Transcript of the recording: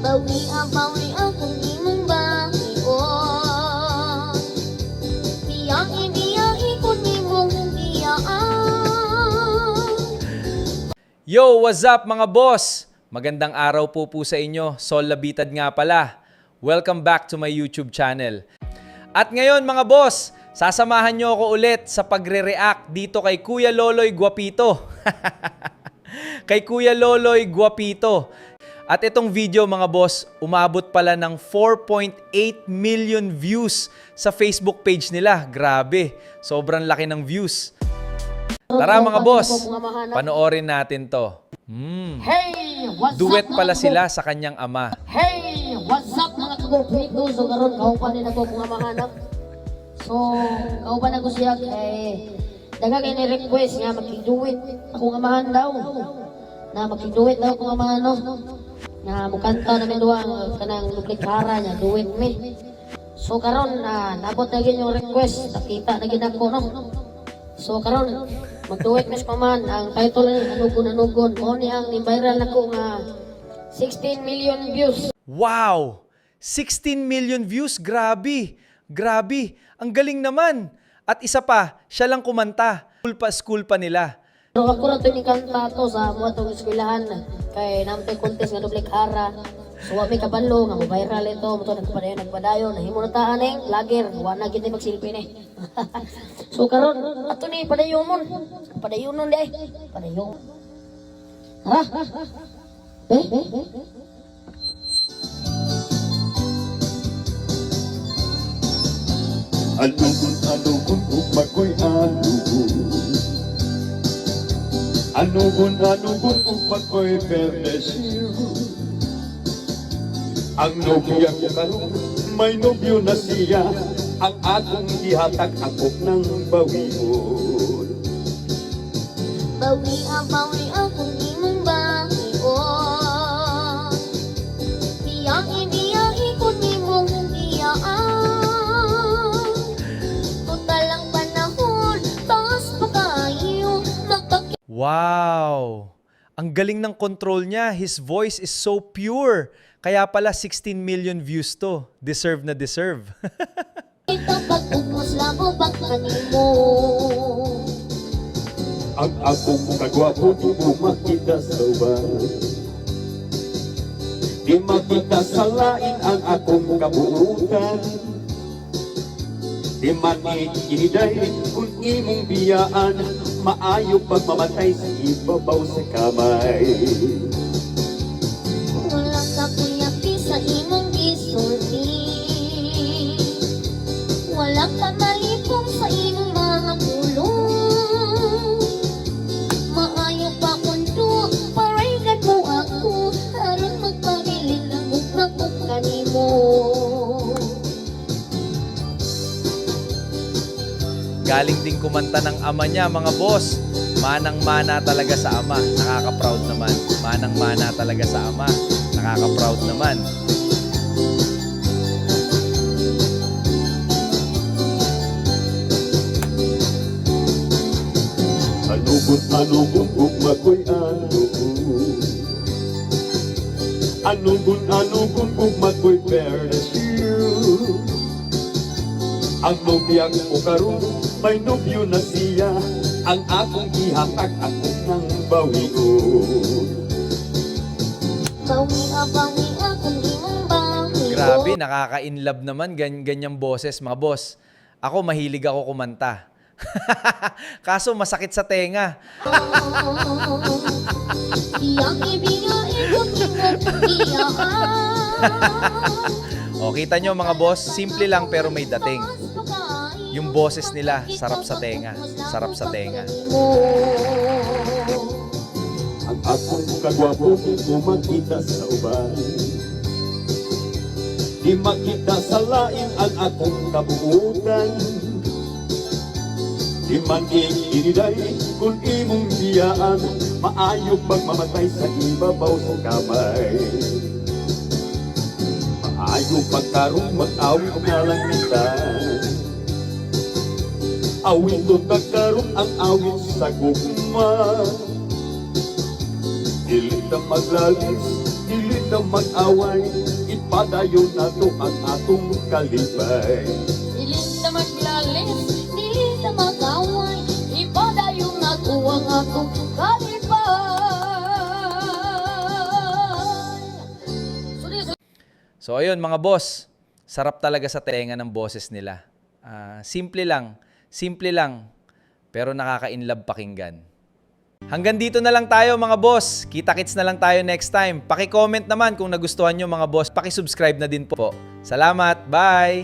Bawi akong imong bahion. Biyahe ko nimong biyaan. Yo, what's up mga boss? Magandang araw po sa inyo. Sol Labitad nga pala. Welcome back to my YouTube channel. At ngayon mga boss, sasamahan nyo ako ulit sa pagre-react dito kay Kuya Loloy Guapito. Kay Kuya Loloy Guapito. At itong video mga boss, umabot pala ng 4.8 million views sa Facebook page nila. Grabe, sobrang laki ng views. Tara mga boss, panoorin natin to. Hey, what's Duet up, pala mga sila sa kanyang ama. Hey, what's up mga kagupito? So karon kauban din ako kung mahanap. So, kauban ako siya kay daga kay ni-request nga makig-duet ako nga mahan daw. Na makig-duet daw ako nga mahano. Nga mukanta na may duwa kanang duplikara niya, duet me. So karon nabot na gyud yung request, nakita na gyud ako no. So karon mag-duet mes paman ang title ni Anugon mo ni ang ni-viral nako nga 16 million views. Wow! 16 million views, grabe! Grabe! Ang galing naman! At isa pa, siya lang kumanta. School pa nila. So ako ra to ni kanta to sa mo tong eskwelahan kay namtoy contest nga duplikara. So wa may kabalo nga viral ito mo to nagpadayon nahimo na taan ning lager wa na gid magsilpi ni. So karon ato ni padayonon di padayon. Ha? Anugon ugma ko'y anugon ugma ko'y berdesyo. Ang nobya ko karon may nobyo na siya, ang akong ihatag ako ng bawion. Bawi akong imong bahion. Biyahe ko nimong biyaan. Total ang panahon, taas pa kayo. Wow! Ang galing ng control niya. His voice is so pure. Kaya pala 16 million views to. Deserve na deserve. Kita pag-umos lang o kanimo. Ang akong kagwapo di mo makita sa uban, di makita sa lain ang akong kabuutan. Di man iniday kung imong biyaan, maayo pagmamatay sa ibabaw sa kamay. Walang kakuyapi sa imong gisulti. Walang kamalipong sa imong mga pulong. Maayo pa kundo, paraygan mo ako. Aron magpabilin lang ugma ko kanimo. Galing din kumanta ng ama niya, mga boss. Manang-mana talaga sa ama. Nakaka-proud naman. Manang-mana talaga sa ama. Nakaka-proud naman. Anugon ugma ko'y anugon ugma ko'y berdesyo. Ang nobya ko karon may nobyo na siya, ang akong ihatag ako ng bawion. Bawi akong imong bahion. Grabe, nakaka-inlove naman. Ganyang boses, mga boss. Ako, mahilig ako kumanta. Kaso masakit sa tenga. Biyahe ko nimong biyaan. O, kita nyo mga boss, simple lang pero may dating. Yung boses nila, sarap sa tenga. Sarap sa tenga. Ang akong kagwapo di mo makita sa uban, di makita sa lain ang akong kabuutan. Di man iniday kung imong biyaan, maayo pagmamatay sa ibabaw sa kamay. Maayo pagkarong mag-awit nga lang minsan, awit doon nagkaroon ang awit sa gugma. Dilit na maglalis Dili na mag-away, ipadayon na to ang atong kalipay. Dili na maglalis, dili na mag-away, ipadayon na to ang atong kalipay. So ayun mga boss, sarap talaga sa tenga ng boses nila. Simple lang, pero nakaka-inlove pakinggan. Hanggang dito na lang tayo mga boss. Kita-kits na lang tayo next time. Paki-comment naman kung nagustuhan nyo mga boss. Paki-subscribe na din po. Salamat. Bye!